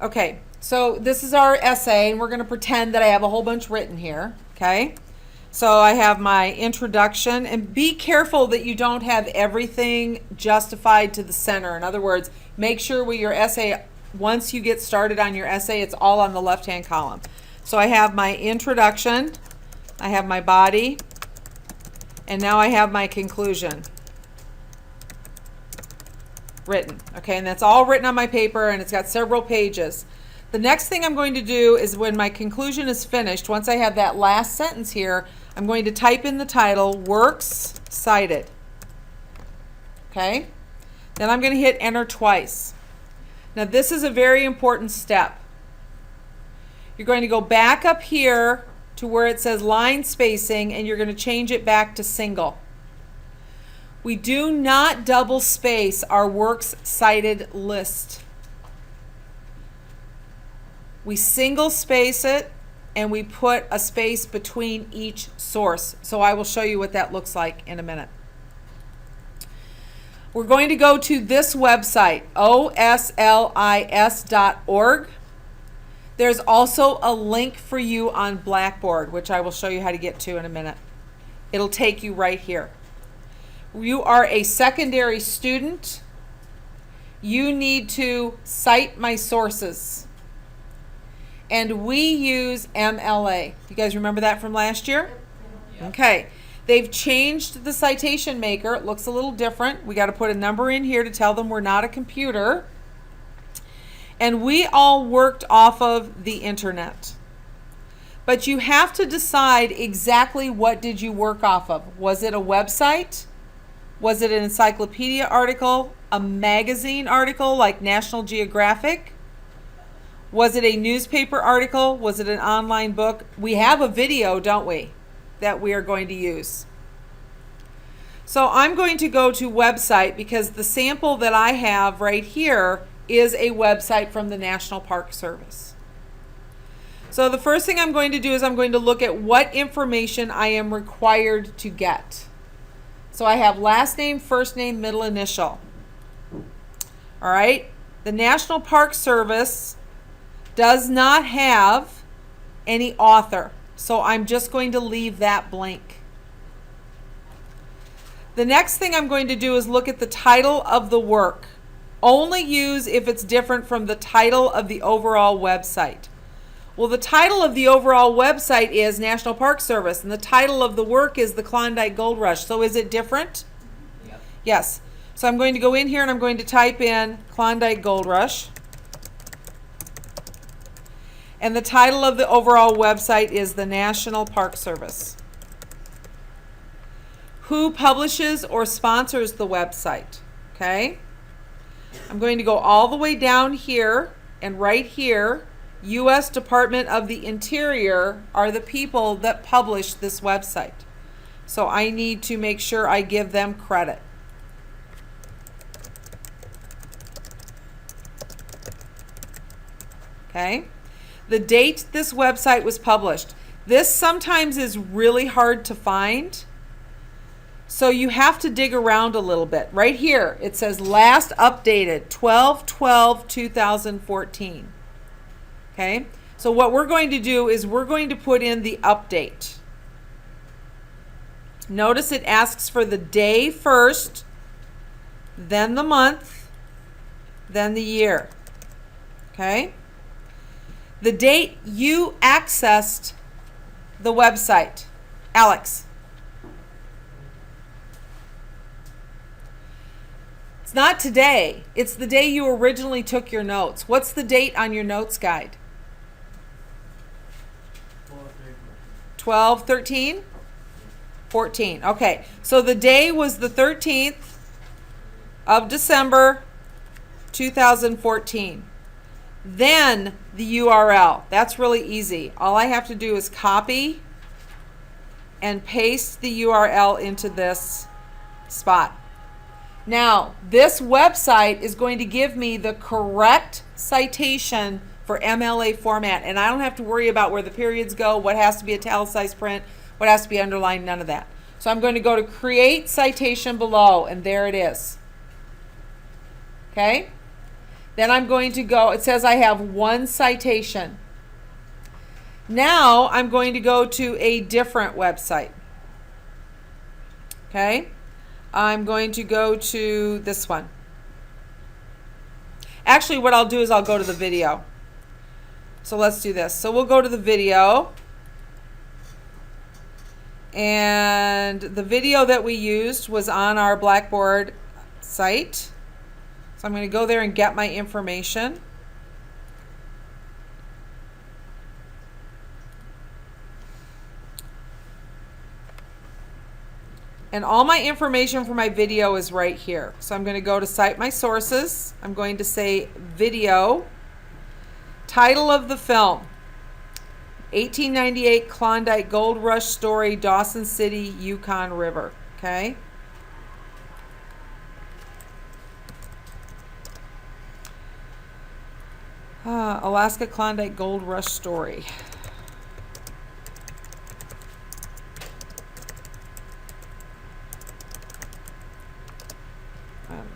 Okay, so this is our essay, and we're going to pretend that I have a whole bunch written here, okay? So I have my introduction, and be careful that you don't have everything justified to the center. In other words, make sure with your essay, once you get started on your essay, it's all on the left-hand column. So I have my introduction, I have my body, and now I have my conclusion written. Okay, and that's all written on my paper, and it's got several pages. The next thing I'm going to do is when my conclusion is finished, once I have that last sentence here, I'm going to type in the title, Works Cited. Okay? Then I'm going to hit enter twice. Now this is a very important step. You're going to go back up here to where it says line spacing, and you're going to change it back to single. We do not double space our works cited list. We single space it, and we put a space between each source. So I will show you what that looks like in a minute. We're going to go to this website, oslis.org. There's also a link for you on Blackboard, which I will show you how to get to in a minute. It'll take you right here. You are a secondary student. You need to cite my sources. And we use MLA. You guys remember that from last year? Yeah. Okay. They've changed the citation maker. It looks a little different. We got to put a number in here to tell them we're not a computer. And we all worked off of the internet. But you have to decide exactly what did you work off of. Was it a website? Was it an encyclopedia article? A magazine article like National Geographic? Was it a newspaper article? Was it an online book? We have a video, don't we, that we are going to use. So I'm going to go to website because the sample that I have right here is a website from the National Park Service. So the first thing I'm going to do is I'm going to look at what information I am required to get. So I have last name, first name, middle initial. All right. The National Park Service does not have any author, so I'm just going to leave that blank. The next thing I'm going to do is look at the title of the work. Only use if it's different from the title of the overall website. Well, the title of the overall website is National Park Service, and the title of the work is the Klondike Gold Rush. So is it different? Yep. Yes. So I'm going to go in here and I'm going to type in Klondike Gold Rush. And the title of the overall website is the National Park Service. Who publishes or sponsors the website? Okay. I'm going to go all the way down here, and right here, U.S. Department of the Interior are the people that publish this website. So I need to make sure I give them credit. Okay. The date this website was published. This sometimes is really hard to find. So you have to dig around a little bit. Right here, it says last updated 12/12/2014. Okay, so what we're going to do is we're going to put in the update. Notice it asks for the day first, then the month, then the year. Okay, the date you accessed the website. Alex. It's not today. It's the day you originally took your notes. What's the date on your notes guide? 12/13? 14. Okay. So the day was the 13th of December 2014. Then the URL. That's really easy. All I have to do is copy and paste the URL into this spot. Now, this website is going to give me the correct citation for MLA format, and I don't have to worry about where the periods go, what has to be italicized print, what has to be underlined, none of that. So I'm going to go to Create Citation below, and there it is. Okay? Then I'm going to go, it says I have one citation. Now I'm going to go to a different website. Okay? I'm going to go to this one. Actually, what I'll do is I'll go to the video. So let's do this. So we'll go to the video. And the video that we used was on our Blackboard site. So I'm going to go there and get my information. And all my information for my video is right here. So I'm going to go to Cite My Sources. I'm going to say Video. Title of the film, 1898 Klondike Gold Rush Story, Dawson City, Yukon River. Okay. Alaska Klondike Gold Rush Story.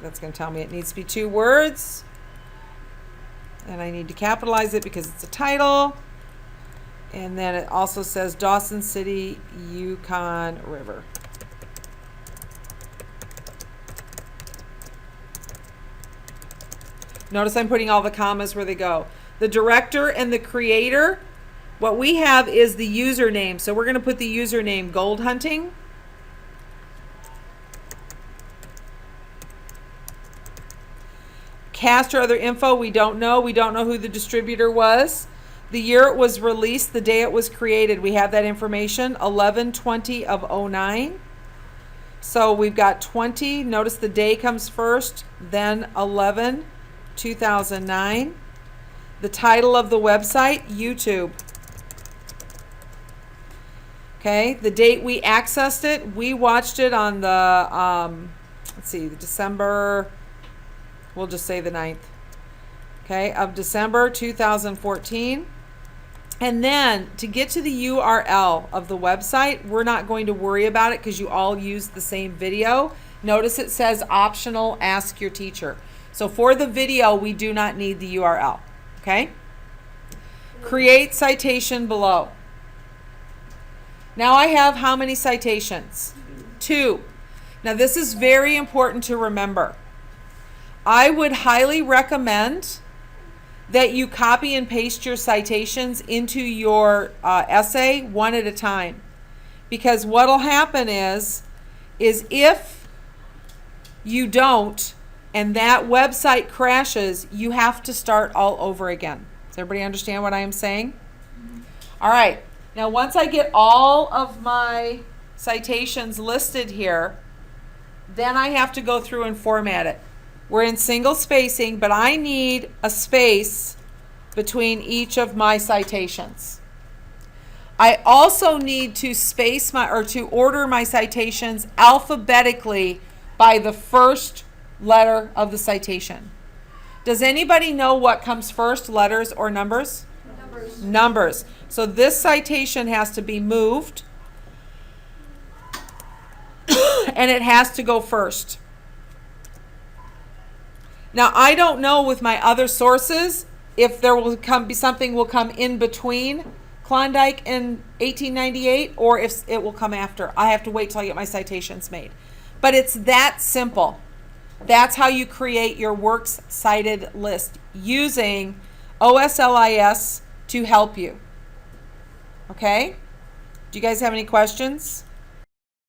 That's going to tell me it needs to be 2 words. And I need to capitalize it because it's a title. And then it also says Dawson City, Yukon River. Notice I'm putting all the commas where they go. The director and the creator, what we have is the username. So we're going to put the username Gold Hunting. Cast or other info, we don't know. We don't know who the distributor was. The year it was released, the day it was created, we have that information, 11/20 of 09. So we've got 20. Notice the day comes first, then 11/2009. The title of the website, YouTube. Okay, the date we accessed it, we watched it on the, let's see, the December, we'll just say the 9th, okay, of December 2014. And then to get to the URL of the website, we're not going to worry about it because you all use the same video. Notice it says optional, ask your teacher. So for the video, we do not need the URL, okay? Create citation below. Now I have how many citations? 2. Now this is very important to remember. I would highly recommend that you copy and paste your citations into your essay one at a time. Because what will happen is if you don't and that website crashes, you have to start all over again. Does everybody understand what I am saying? All right. Now once I get all of my citations listed here, then I have to go through and format it. We're in single spacing, but I need a space between each of my citations. I also need to space to order my citations alphabetically by the first letter of the citation. Does anybody know what comes first, letters or numbers? Numbers. Numbers. So this citation has to be moved and it has to go first. Now, I don't know with my other sources if there will be something will come in between Klondike and 1898 or if it will come after. I have to wait till I get my citations made. But it's that simple. That's how you create your works cited list using OSLIS to help you. Okay? Do you guys have any questions?